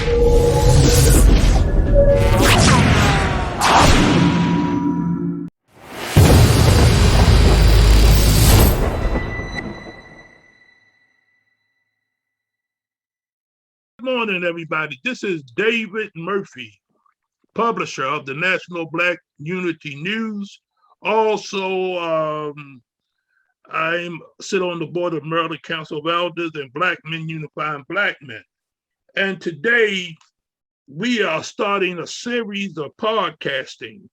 Good morning, everybody. This is David Murphy, publisher of the National Black Unity News. Also, I sit on the board of Maryland Council of Elders and Black Men Unifying Black Men. And today we are starting a series of podcasting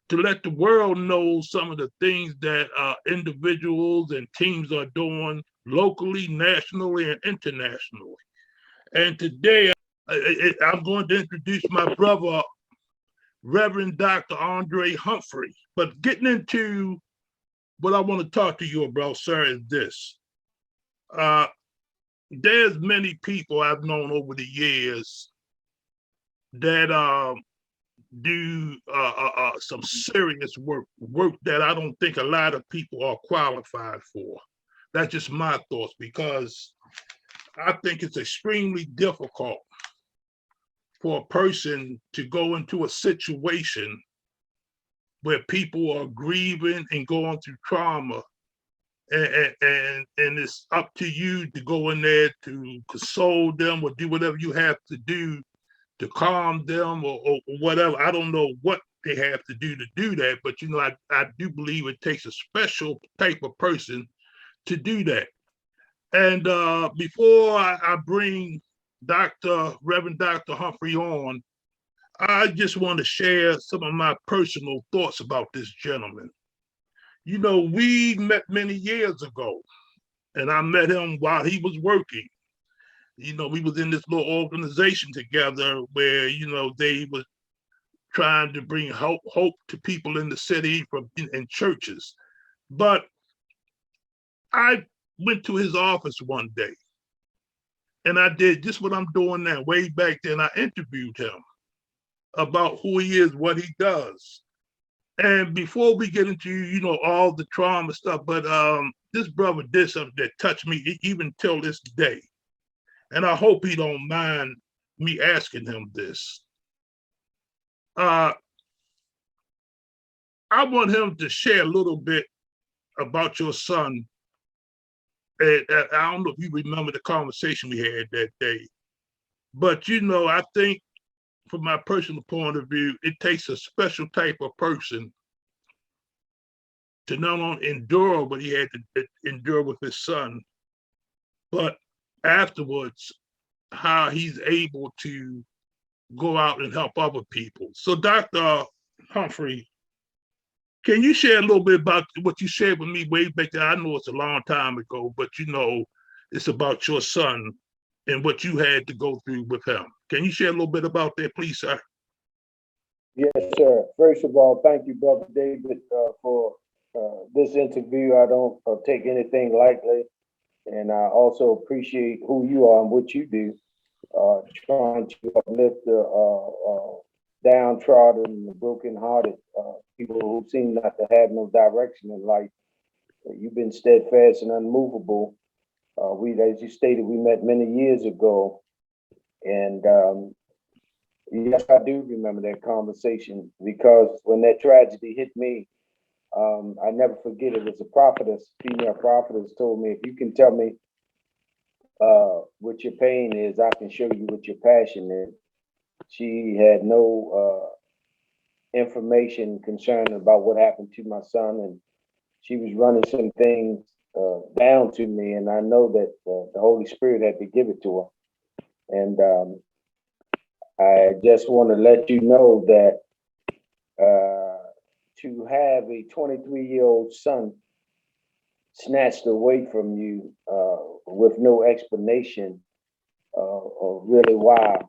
to let the world know some of the things that individuals and teams are doing locally, nationally, and internationally. And today I'm going to introduce my brother, Reverend Dr. Andre Humphrey. But getting into what I want to talk to you about, sir, is this. There's many people I've known over the years that do some serious work that I don't think a lot of people are qualified for. That's just my thoughts, because I think it's extremely difficult for a person to go into a situation where people are grieving and going through trauma, and it's up to you to go in there to console them or do whatever you have to do to calm them or whatever. I don't know what they have to do that, but I do believe it takes a special type of person to do that. And before I bring Reverend Dr. Humphrey on, I just want to share some of my personal thoughts about this gentleman. We met many years ago, and I met him while he was working. We was in this little organization together where, they was trying to bring hope to people in the city in churches. But I went to his office one day, and I did just what I'm doing now. Way back then, I interviewed him about who he is, what he does. And before we get into, all the trauma stuff, but this brother did something that touched me even till this day. And I hope he don't mind me asking him this. I want him to share a little bit about your son. And I don't know if you remember the conversation we had that day, but I think from my personal point of view, it takes a special type of person to not only endure what he had to endure with his son, but afterwards, how he's able to go out and help other people. So Dr. Humphrey, can you share a little bit about what you shared with me way back then? I know it's a long time ago, but it's about your son and what you had to go through with him. Can you share a little bit about that, please, sir? Yes, sir. First of all, thank you, Brother David, for this interview. I don't take anything lightly, and I also appreciate who you are and what you do, trying to uplift the downtrodden and the brokenhearted people who seem not to have no direction in life. You've been steadfast and unmovable. As you stated, we met many years ago, and yes, I do remember that conversation, because when that tragedy hit me, I never forget it. Was a prophetess, female prophetess, told me, if you can tell me what your pain is, I can show you what your passion is. She had no information concerning about what happened to my son, and she was running some things down to me, and I know that the Holy Spirit had to give it to her. And I just want to let you know that to have a 23-year-old son snatched away from you with no explanation of really why,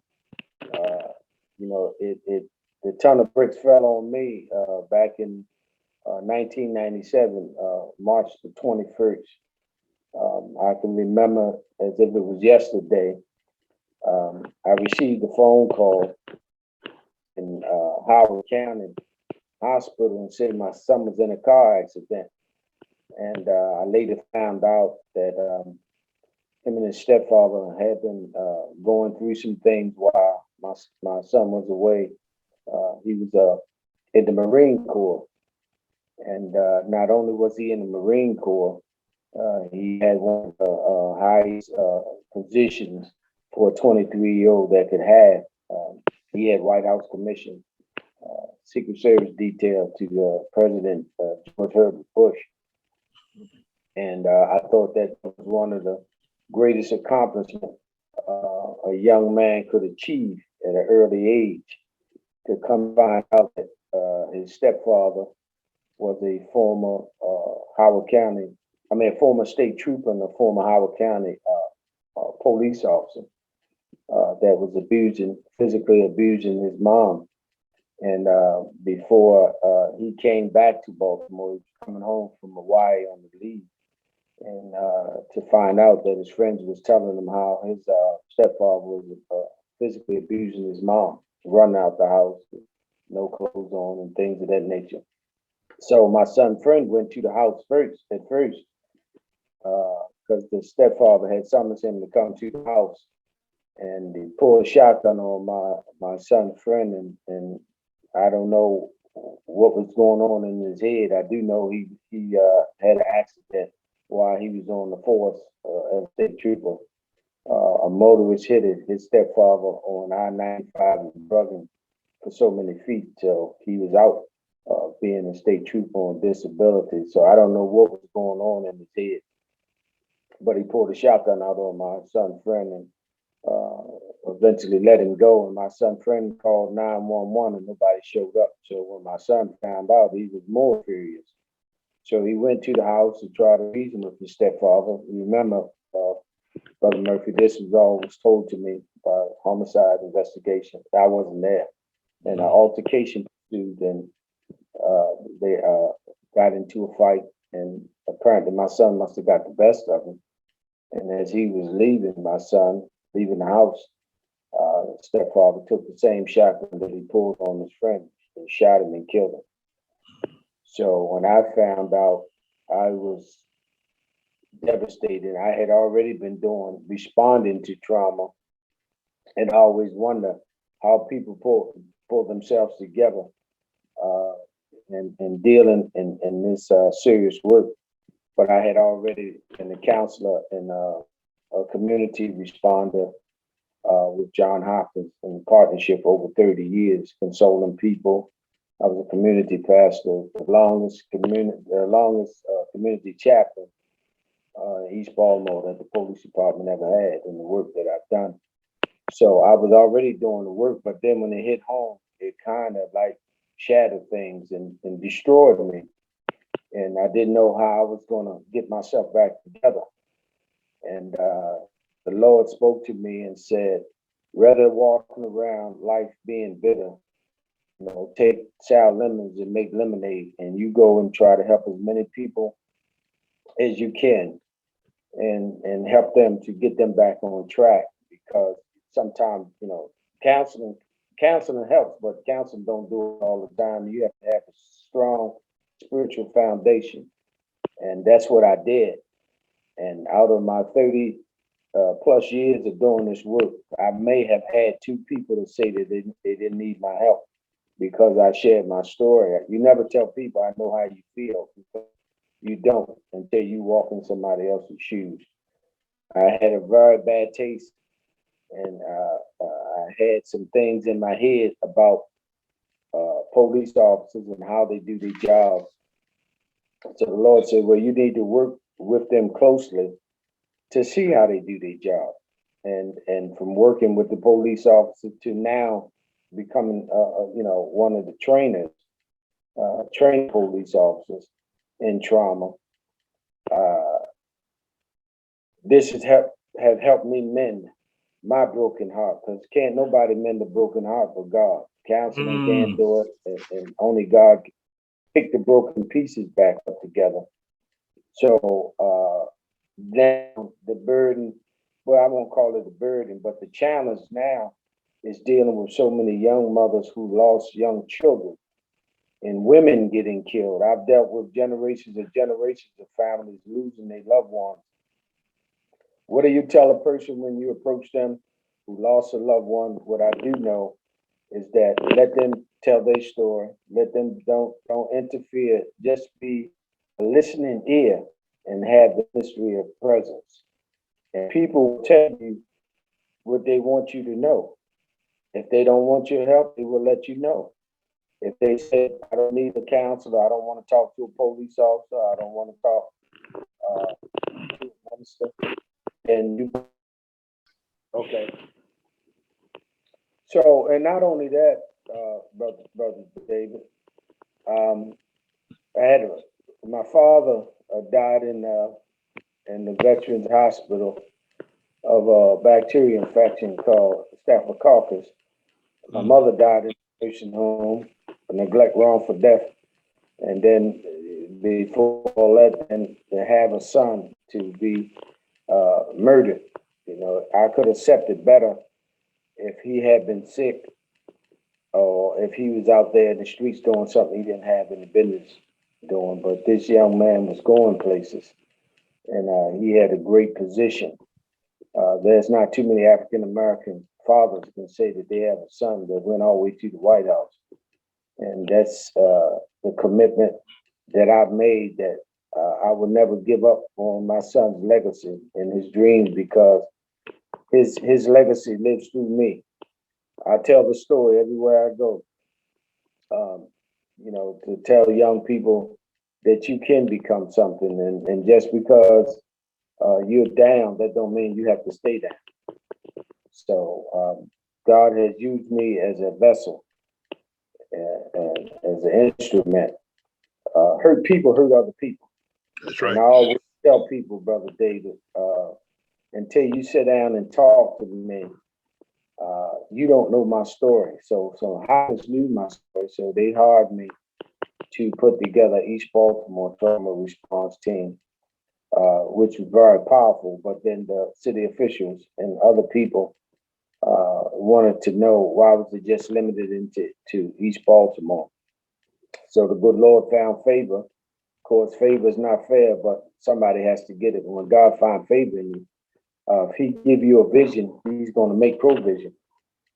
the ton of bricks fell on me back in 1997, March the 21st. I can remember as if it was yesterday. I received a phone call in Howard County Hospital and said my son was in a car accident. And I later found out that him and his stepfather had been going through some things while my son was away. He was in the Marine Corps, and not only was he in the Marine Corps, he had one of the highest positions for a 23-year-old that could have. He had White House commission, Secret Service detail to President George Herbert Bush. And I thought that was one of the greatest accomplishments a young man could achieve at an early age, to come find out that his stepfather was a former former state trooper and a former Howard County police officer that was physically abusing his mom. And before he came back to Baltimore, he was coming home from Hawaii on the leave, and to find out that his friends was telling him how his stepfather was physically abusing his mom, running out the house with no clothes on and things of that nature. So my son friend went to the house at first, because the stepfather had summoned him to come to the house, and he pulled a shotgun on my son friend, and I don't know what was going on in his head. I do know he had an accident while he was on the force as a state trooper. A motorist hit his stepfather on I-95 and drug him for so many feet till he was out, being a state trooper on disability. So I don't know what was going on in his head, but he pulled a shotgun out on my son friend and eventually let him go. And my son friend called 911 and nobody showed up. So when my son found out, he was more furious. So he went to the house to try to reason with his stepfather. Remember, Brother Murphy, this was always told to me by homicide investigation. I wasn't there. And an altercation ensued, and they got into a fight, and apparently my son must have got the best of him. And as he was leaving the house, stepfather took the same shotgun that he pulled on his friend and shot him and killed him. So when I found out, I was devastated. I had already been responding to trauma, and I always wonder how people pull themselves together and dealing in this serious work. But I had already been a counselor and a community responder with John Hopkins in partnership over 30 years, consoling people. I was a community pastor, the longest community chaplain in East Baltimore that the police department ever had in the work that I've done. So I was already doing the work, but then when it hit home, it kind of like shattered things and destroyed me. And I didn't know how I was going to get myself back together. And the Lord spoke to me and said, rather walking around life being bitter, take sour lemons and make lemonade, and you go and try to help as many people as you can and help them to get them back on track. Because sometimes, counseling helps, but counseling don't do it all the time. You have to have a strong spiritual foundation. And that's what I did. And out of my 30 plus years of doing this work, I may have had 2 people to say that they didn't need my help because I shared my story. You never tell people I know how you feel, because you don't until you walk in somebody else's shoes. I had a very bad taste, and I had some things in my head about police officers and how they do their jobs. So the Lord said, well, you need to work with them closely to see how they do their job. And from working with the police officer to now becoming, one of the trainers, trained police officers in trauma, this have helped me mend my broken heart, because can't nobody mend a broken heart but God. Counseling can't do it, and only God can pick the broken pieces back up together. So now the burden, well, I won't call it a burden, but the challenge now is dealing with so many young mothers who lost young children and women getting killed. I've dealt with generations of families losing their loved ones. What do you tell a person when you approach them who lost a loved one, what I do know is that let them tell their story. Let them don't interfere. Just be a listening ear and have the mystery of presence. And people will tell you what they want you to know. If they don't want your help, they will let you know. If they say, I don't need a counselor, I don't want to talk to a police officer, I don't want to talk to a minister, then you, okay. So, and not only that, brother David, um, I had my father died in the Veterans Hospital of a bacteria infection called Staphylococcus. My mother died in a nursing home, a neglect, wrongful death, and then before all that, and to have a son to be murdered. You know, I could accept it better if he had been sick or if he was out there in the streets doing something he didn't have any business doing. But this young man was going places, and he had a great position. There's not too many African American fathers can say that they have a son that went all the way to the White House, and that's the commitment that I've made that I will never give up on my son's legacy and his dreams because his legacy lives through me. I tell the story everywhere I go. You know, to tell young people that you can become something, and just because you're down, that don't mean you have to stay down. So God has used me as a vessel and as an instrument. Hurt people hurt other people. That's And right. I always tell people, Brother David, until you sit down and talk to me, you don't know my story. So Hoppers knew my story, so they hired me to put together East Baltimore trauma response team, which was very powerful. But then the city officials and other people wanted to know why was it just limited into to East Baltimore. So the good Lord found favor. Of course, favor is not fair, but somebody has to get it. And when God finds favor in you, if He give you a vision, He's going to make provision.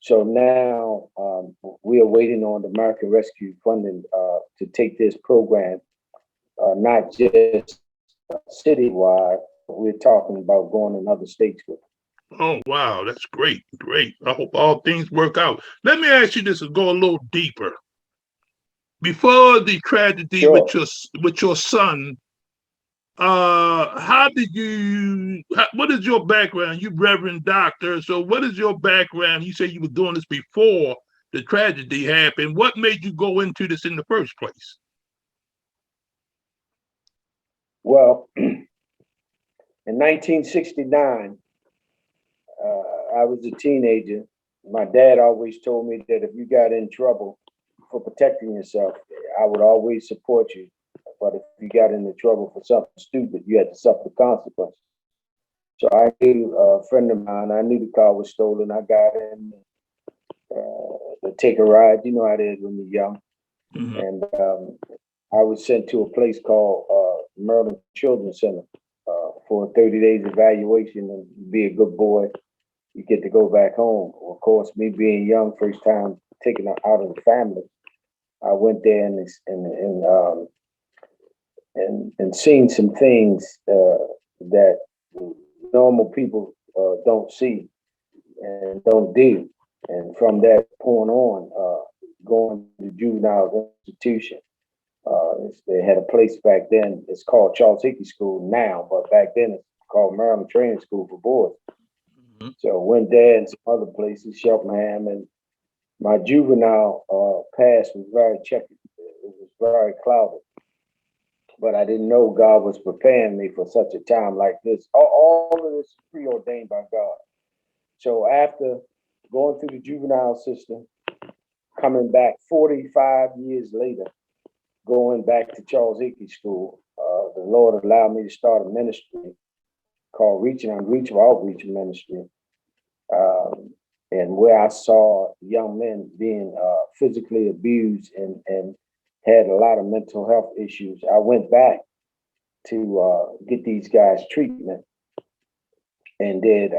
So now we are waiting on the American Rescue funding to take this program, not just citywide. But we're talking about going in other states with it. Oh, wow. That's great. Great. I hope all things work out. Let me ask you this and go a little deeper. Before the tragedy Sure. with your son, how did you, what is your background? You Reverend Doctor. So what is your background? You say you were doing this before the tragedy happened. What made you go into this in the first place? Well, in 1969, I was a teenager. My dad always told me that if you got in trouble for protecting yourself, I would always support you. But if you got into trouble for something stupid, you had to suffer the consequences. So I knew a friend of mine, I knew the car was stolen. I got in to take a ride. You know how it is when you're young. Mm-hmm. And I was sent to a place called Maryland Children's Center for a 30 days evaluation and be a good boy. You get to go back home. Of course, me being young, first time taken out of the family, I went there and seen some things that normal people don't see and don't do. And from that point on, going to juvenile institution. They had a place back then. It's called Charles Hickey School now, but back then it's called Maryland Training School for Boys. Mm-hmm. So went there and some other places, Cheltenham, and my juvenile past was very checkered. It was very clouded. But I didn't know God was preparing me for such a time like this. All of this is preordained by God. So after going through the juvenile system, coming back 45 years later, going back to Charles Hickey School, the Lord allowed me to start a ministry called Reaching Unreachable Outreach Ministry, and where I saw young men being physically abused and had a lot of mental health issues. I went back to get these guys treatment and did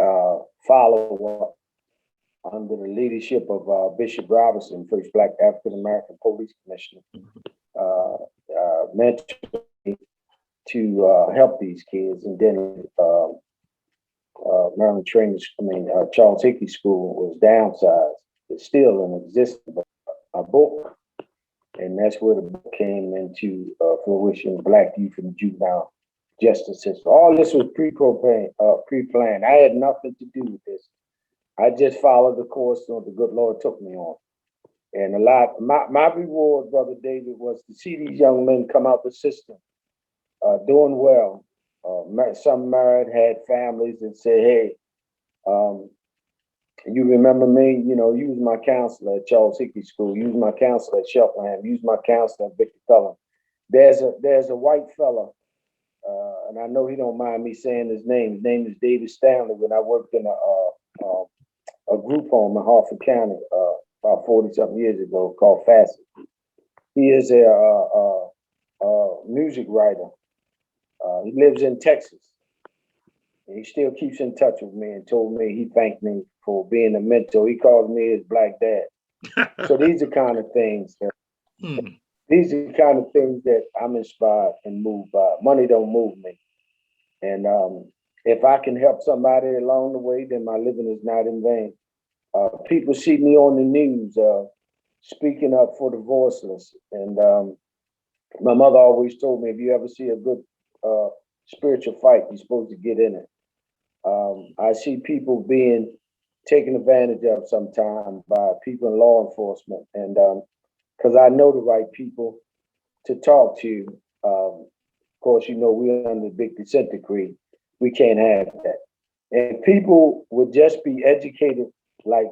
follow up. under the leadership of Bishop Robinson, first Black African American Police Commissioner, mentored me to help these kids. And then Maryland Charles Hickey School was downsized. It's still in existence, but a book, and that's where the book came into fruition, Black Youth and Juvenile Justice System. All this was pre-planned. I had nothing to do with this. I just followed the course that the good Lord took me on. And my reward, Brother David, was to see these young men come out the system, doing well. Some married, had families, and said, hey, you remember me? You know, you was my counselor at Charles Hickey School. You was my counselor at Cheltenham. You was my counselor at Victor Cullen. There's a white fella, and I know he don't mind me saying his name. His name is David Stanley. When I worked in a group home in Harford County about 40-something years ago called Facet. He is a music writer. He lives in Texas. And he still keeps in touch with me and told me he thanked me for being a mentor. He calls me his black dad. So these are kind of things that I'm inspired and moved by. Money don't move me. And if I can help somebody along the way, then my living is not in vain. People see me on the news speaking up for the voiceless. And my mother always told me, if you ever see a good spiritual fight, you're supposed to get in it. I see people being taken advantage of sometimes by people in law enforcement. And because I know the right people to talk to. Of course, you know, we're under the big consent decree. We can't have that. And people would just be educated like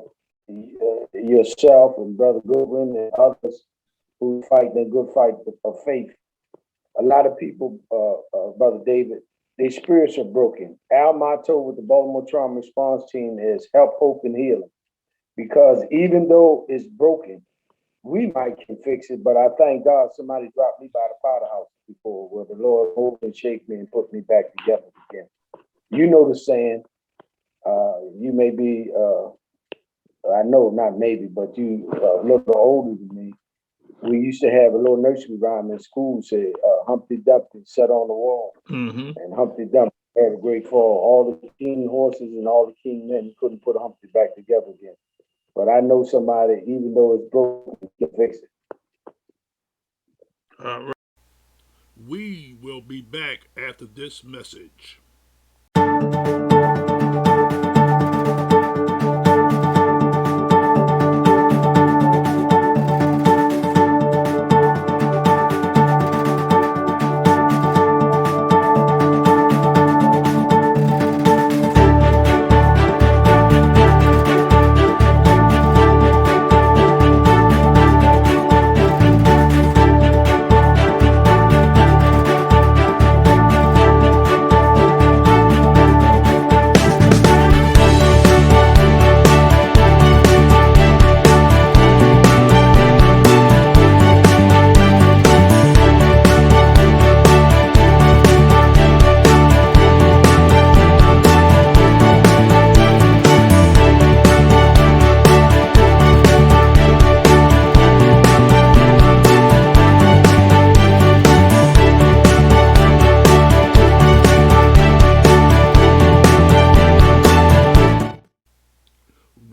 yourself and Brother Goodwin and others who fight the good fight of faith. A lot of people, Brother David, their spirits are broken. Our motto with the Baltimore Trauma Response Team is help, hope, and healing. Because even though it's broken, we might can fix it, but I thank God somebody dropped me by the powder house before, where the Lord moved and shake me and put me back together again. You know the saying, you may be, I know not maybe, but you a little older than me. We used to have a little nursery rhyme in school said, Humpty Dumpty sat on the wall. Mm-hmm. And Humpty Dumpty had a great fall. All the king horses and all the king men couldn't put Humpty back together again. But I know somebody, even though it's broken, can fix it. All right. We will be back after this message.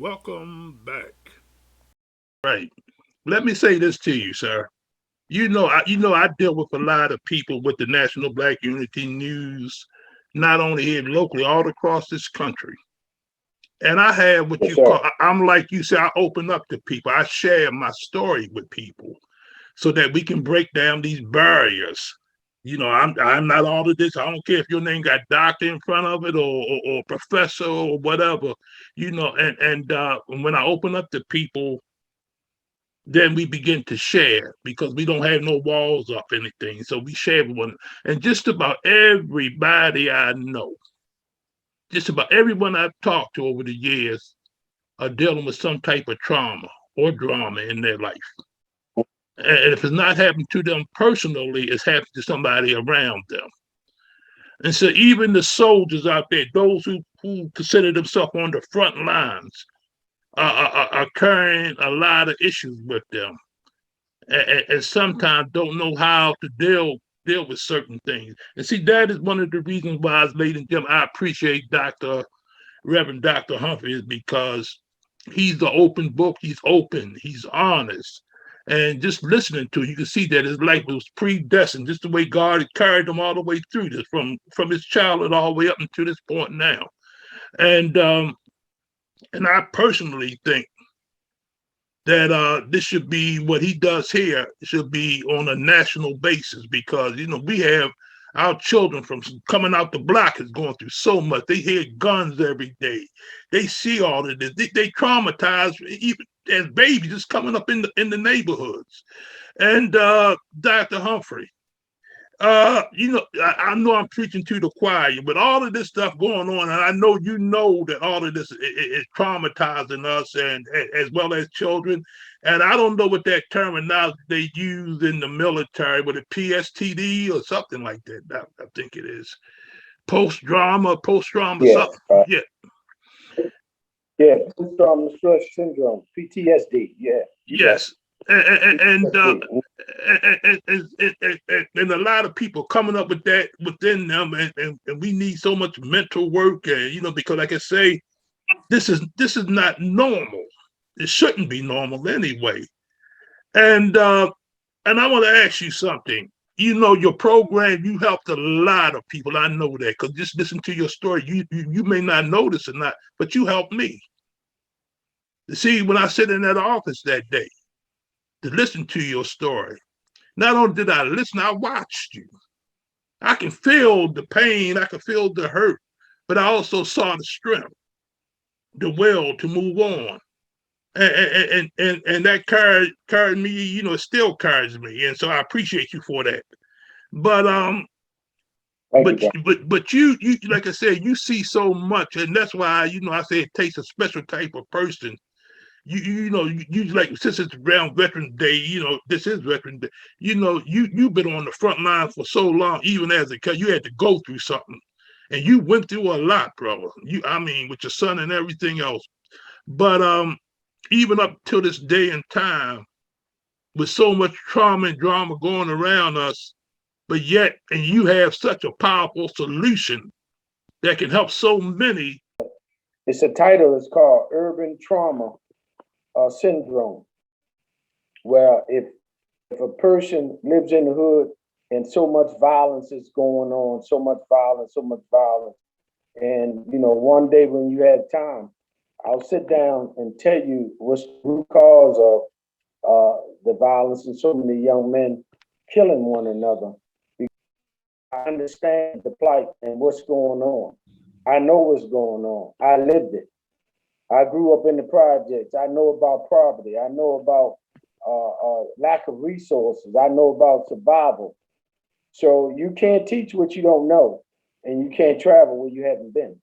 Welcome back. Right. Let me say this to you, sir. I deal with a lot of people with the National Black Unity News, not only here locally, all across this country. And I have what I'm like you say, I open up to people. I share my story with people so that we can break down these barriers. I'm not all of this. I don't care if your name got doctor in front of it or professor or whatever, and when I open up to people, then we begin to share because we don't have no walls up anything. So we share with one. And just about everybody I know, just about everyone I've talked to over the years are dealing with some type of trauma or drama in their life. And if it's not happening to them personally, it's happening to somebody around them. And so even the soldiers out there, those who consider themselves on the front lines, are carrying a lot of issues with them, and sometimes don't know how to deal with certain things. And see, that is one of the reasons why, ladies and gentlemen, I appreciate Reverend Dr. Humphrey, is because he's the open book. He's open. He's honest. And just listening to it, you can see that his life was predestined, just the way God had carried him all the way through this, from his childhood all the way up until this point now. And I personally think that this should be, what he does here should be on a national basis, because we have our children from coming out the block is going through so much. They hear guns every day. They see all of this. They traumatized even as babies, just coming up in the neighborhoods. And Dr. Humphrey, I know I'm preaching to the choir, but all of this stuff going on, and I know that all of this is traumatizing us, and as well as children. And I don't know what that terminology they use in the military, but a PSTD or something like that. I think it is post-trauma, Yes, something. Yeah. Yeah, post-trauma stress syndrome, PTSD. Yeah. Yes. And a lot of people coming up with that within them, and we need so much mental work, and because, like I say, this is not normal. It shouldn't be normal anyway. And I want to ask you something. Your program, you helped a lot of people. I know that, because just listen to your story. You may not know this or not, but you helped me. See, when I sit in that office that day to listen to your story, not only did I listen, I watched you. I can feel the pain, I can feel the hurt, but I also saw the strength, the will to move on. And that carried me, it still carries me. And so I appreciate you for that. But you, like I said, you see so much, and that's why, I say it takes a special type of person. You like, since it's around Veterans Day, this is Veterans Day. You've been on the front line for so long, even as you had to go through something, and you went through a lot, brother. With your son and everything else. But even up to this day and time, with so much trauma and drama going around us, but yet, and you have such a powerful solution that can help so many. It's a title. It's called Urban Trauma Syndrome, where if a person lives in the hood and so much violence is going on, so much violence, and one day when you have time, I'll sit down and tell you what's the root cause of the violence and so many young men killing one another. I understand the plight and what's going on. I know what's going on. I lived it. I grew up in the projects. I know about poverty. I know about lack of resources. I know about survival. So you can't teach what you don't know, and you can't travel where you haven't been.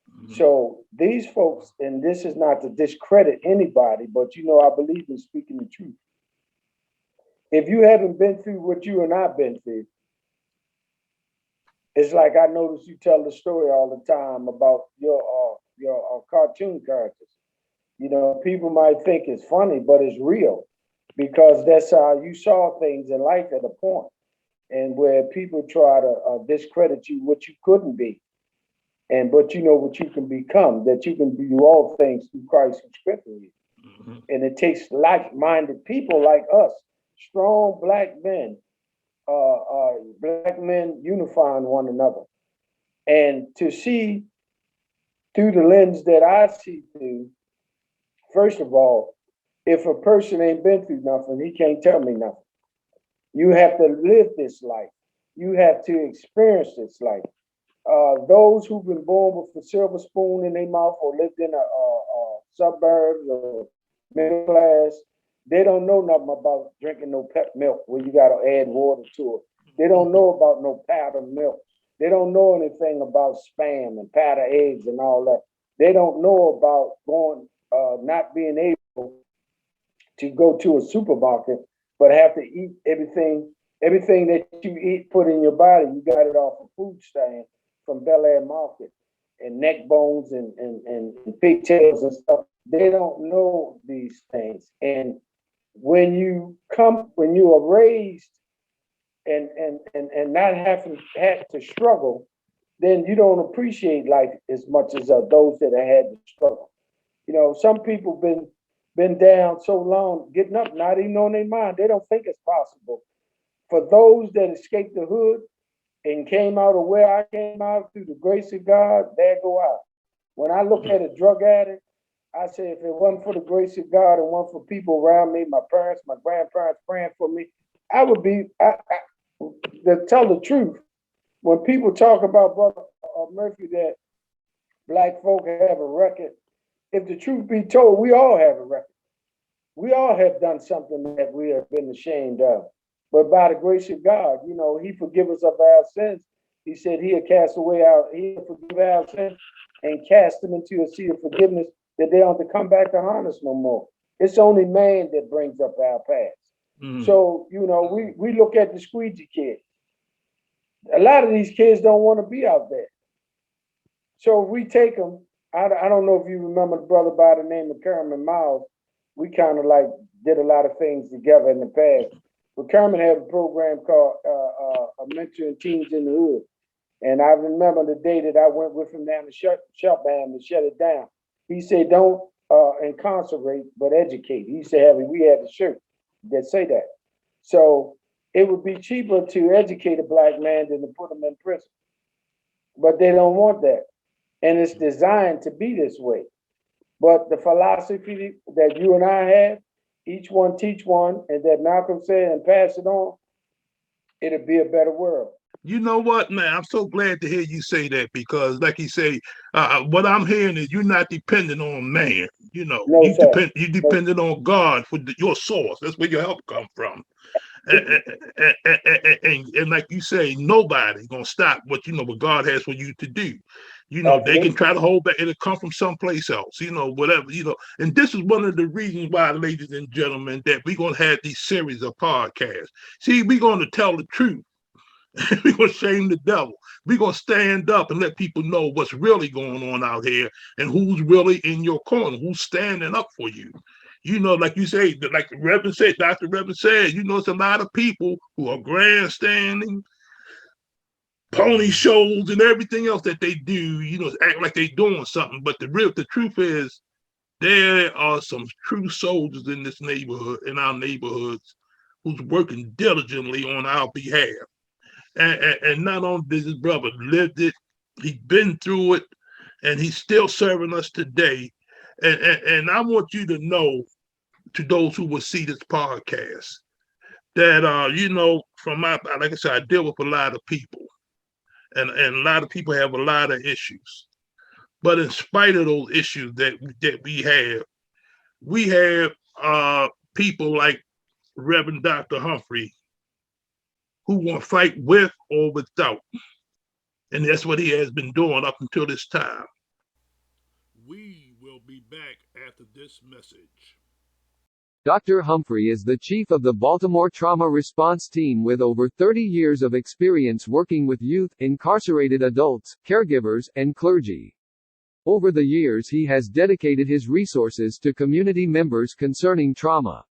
Mm-hmm. So these folks, and this is not to discredit anybody, but I believe in speaking the truth. If you haven't been through what you and I've been through, it's like I notice you tell the story all the time about your cartoon characters. People might think it's funny, but it's real, because that's how you saw things in life at a point, and where people try to discredit you, what you couldn't be, but what you can become, that you can do all things through Christ who strengthens you. Mm-hmm. And it takes like-minded people like us, strong black men unifying one another, and to see through the lens that I see through. First of all, if a person ain't been through nothing, he can't tell me nothing. You have to live this life. You have to experience this life. Those who've been born with a silver spoon in their mouth or lived in a suburbs or middle class, they don't know nothing about drinking no pep milk where you got to add water to it. They don't know about no powdered milk. They don't know anything about spam and powdered eggs and all that. They don't know about not being able to go to a supermarket, but have to eat everything that you eat, put in your body. You got it off a food stand from Bel Air Market. and neck bones and pigtails and stuff. They don't know these things. And when you are raised and not having had to struggle, then you don't appreciate life as much as those that have had to struggle. You know, some people been down so long, getting up, not even on their mind. They don't think it's possible. For those that escaped the hood and came out of where I came out through the grace of God, there go I. When I look at a drug addict, I say if it wasn't for the grace of God and one for people around me, my parents, my grandparents praying for me, I would be. To tell the truth, when people talk about Brother Murphy that black folk have a record, if the truth be told, we all have a record. We all have done something that we have been ashamed of. But by the grace of God, you know, He forgive us of our sins. He said He'll He'll forgive our sins and cast them into a sea of forgiveness that they don't have to come back to harm us no more. It's only man that brings up our past. So, you know, we look at the squeegee kids. A lot of these kids don't want to be out there. So if we take them, I don't know if you remember the brother by the name of Kerman Miles. We kind of like did a lot of things together in the past. But Kerman had a program called Mentoring Teens in the Hood. And I remember the day that I went with him down to Shutdown to shut it down. He said, don't incarcerate, but educate. He said, we had a shirt that say that. So it would be cheaper to educate a black man than to put him in prison. But they don't want that. And it's designed to be this way. But the philosophy that you and I have, each one teach one, and that Malcolm said, and pass it on, it'll be a better world. You know what, man? I'm so glad to hear you say that because, like you say, what I'm hearing is you're not dependent on man. You know, no, you dependent on God for your source. That's where your help come from. And like you say, nobody's gonna stop what what God has for you to do. You know, they can try to hold back, it'll come from someplace else, whatever, And this is one of the reasons why, ladies and gentlemen, that we're gonna have these series of podcasts. See, we're gonna tell the truth. We're going to shame the devil. We're going to stand up and let people know what's really going on out here and who's really in your corner, who's standing up for you. Like you say, like the Reverend said, Dr. Reverend said, it's a lot of people who are grandstanding, pony shows and everything else that they do, act like they're doing something. But the truth is, there are some true soldiers in this neighborhood, in our neighborhoods, who's working diligently on our behalf. And not only did his brother lived it, he's been through it, and he's still serving us today. And I want you to know, to those who will see this podcast, that from my, like I said, I deal with a lot of people, and a lot of people have a lot of issues. But in spite of those issues that we have people like Reverend Dr. Humphrey, who want to fight with or without. And that's what he has been doing up until this time. We will be back after this message. Dr. Humphrey is the chief of the Baltimore Trauma Response Team with over 30 years of experience working with youth, incarcerated adults, caregivers, and clergy. Over the years he has dedicated his resources to community members concerning trauma.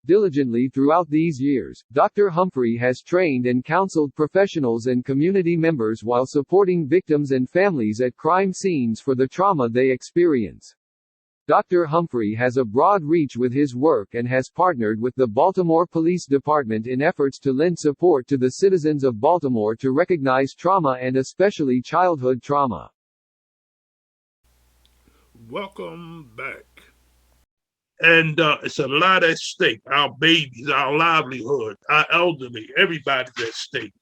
Diligently throughout these years, Dr. Humphrey has trained and counseled professionals and community members while supporting victims and families at crime scenes for the trauma they experience. Dr. Humphrey has a broad reach with his work and has partnered with the Baltimore Police Department in efforts to lend support to the citizens of Baltimore to recognize trauma and especially childhood trauma. Welcome back. And it's a lot at stake. Our babies, our livelihood, our elderly, everybody's at stake.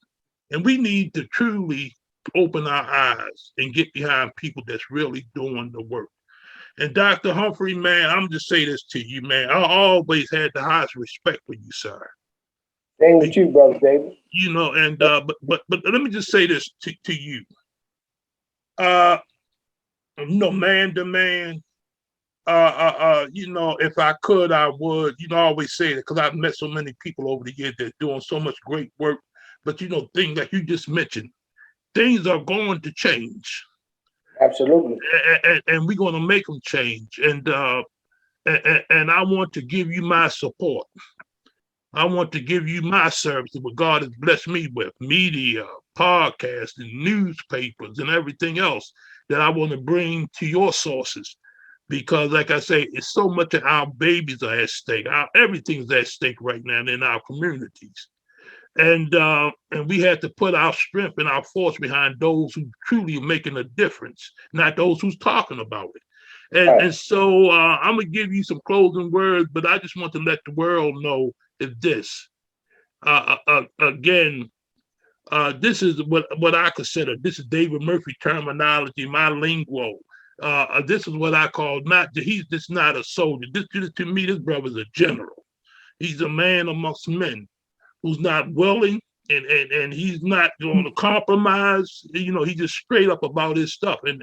And we need to truly open our eyes and get behind people that's really doing the work. And Dr. Humphrey, man, I'm just say this to you, man. I always had the highest respect for you, sir. Same with you, Brother David. But let me just say this to you. Man to man, if I could, I would, I always say that because I've met so many people over the years that are doing so much great work. But, things like you just mentioned, things are going to change. Absolutely. and we're going to make them change. And I want to give you my support. I want to give you my services, what God has blessed me with, media, podcasts, and newspapers, and everything else that I want to bring to your sources. Because, like I say, it's so much of our babies are at stake. Everything's at stake right now in our communities. And we had to put our strength and our force behind those who truly are making a difference, not those who's talking about it. And Right. so I'm gonna give you some closing words, but I just want to let the world know is this. Again, this is what I consider. This is David Murphy terminology, my lingo. This is what I call not. He's just not a soldier. This to me, this brother's a general. He's a man amongst men who's not willing and he's not going to compromise. He's just straight up about his stuff and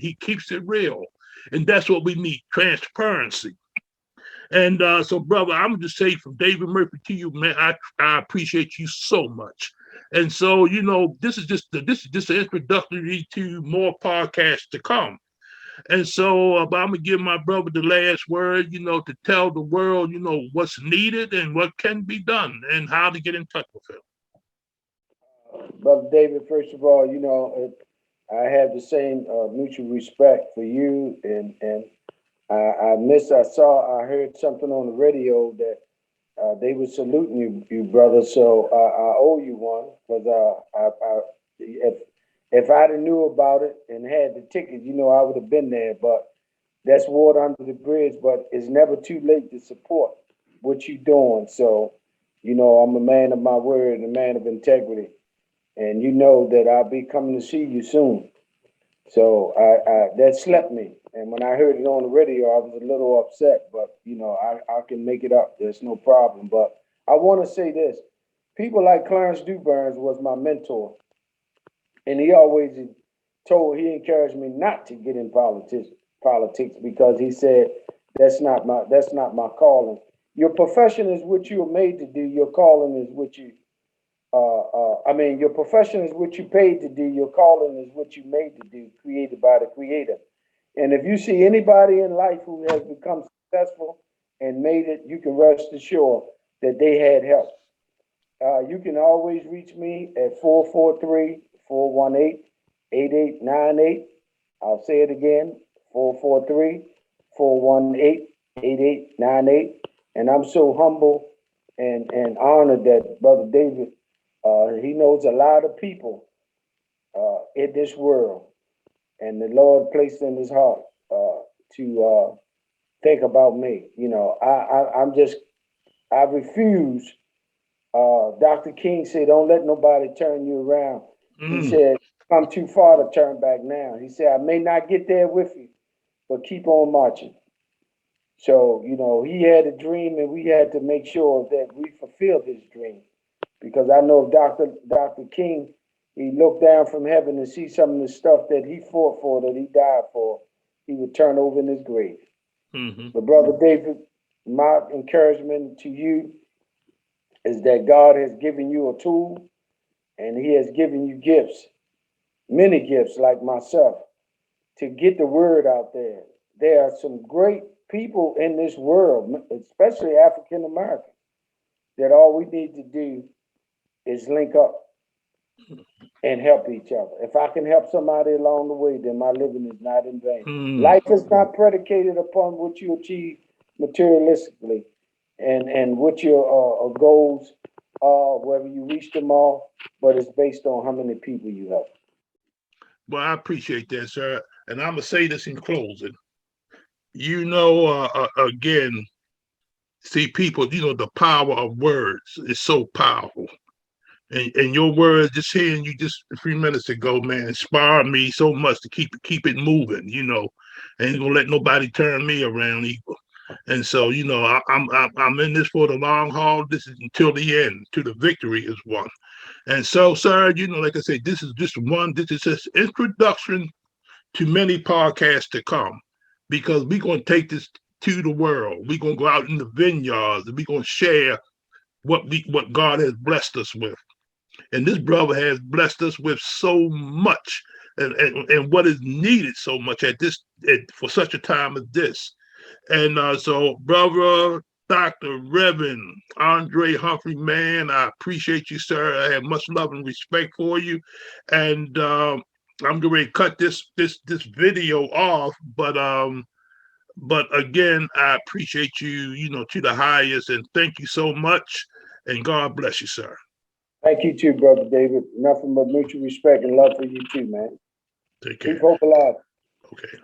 he keeps it real. And that's what we need, transparency. And so, brother, I'm just say from David Murphy to you, man, I appreciate you so much. And so, this is just an introductory to more podcasts to come. And so I'm gonna give my brother the last word, to tell the world, what's needed and what can be done and how to get in touch with him. Brother David, first of all, I have the same mutual respect for you, and I heard something on the radio that they were saluting you, brother. So I owe you one because if I'd have knew about it and had the ticket, I would have been there. But that's water under the bridge. But it's never too late to support what you're doing. So, I'm a man of my word and a man of integrity, and you know that I'll be coming to see you soon. So that slept me. And when I heard it on the radio, I was a little upset, but I can make it up. There's no problem. But I want to say this. People like Clarence Dewburns was my mentor. And he always he encouraged me not to get in politics because he said that's not my calling. Your profession is what you are made to do. Your calling is what you your profession is what you paid to do. Your calling is what you made to do, created by the Creator. And if you see anybody in life who has become successful and made it, you can rest assured that they had help. You can always reach me at 443-418-8898. I'll say it again, 443-418-8898. And I'm so humble and honored that Brother David, he knows a lot of people in this world. And the Lord placed in his heart to think about me. I refuse. Dr. King said, don't let nobody turn you around. He said, come too far to turn back now. He said, I may not get there with you, but keep on marching. So, he had a dream and we had to make sure that we fulfilled his dream. Because I know if Dr. King, he looked down from heaven and see some of the stuff that he fought for, that he died for, he would turn over in his grave. Mm-hmm. But Brother David, my encouragement to you is that God has given you a tool and he has given you gifts, many gifts like myself, to get the word out there. There are some great people in this world, especially African Americans, that all we need to do is link up and help each other. If I can help somebody along the way, then my living is not in vain. Life is not predicated upon what you achieve materialistically and what your goals are, whether you reach them all, but it's based on how many people you help. Well, I appreciate that, sir. And I'm going to say this in closing. Again, see, people, the power of words is so powerful. And your words, just hearing you just a few minutes ago, man, inspired me so much to keep it moving, Ain't gonna let nobody turn me around either. And so, I'm in this for the long haul. This is until the end, to the victory is won. And so, sir, like I said, this is just introduction to many podcasts to come, because we're going to take this to the world. We're going to go out in the vineyards and we're going to share what God has blessed us with. And this brother has blessed us with so much and what is needed so much for such a time as this. And so, brother, Dr. Reverend Andre Humphrey, man, I appreciate you, sir. I have much love and respect for you. And I'm going to cut this video off, but again, I appreciate you, to the highest, and thank you so much. And God bless you, sir. Thank you too, Brother David. Nothing but mutual respect and love for you too, man. Take care. Keep hope alive. Okay.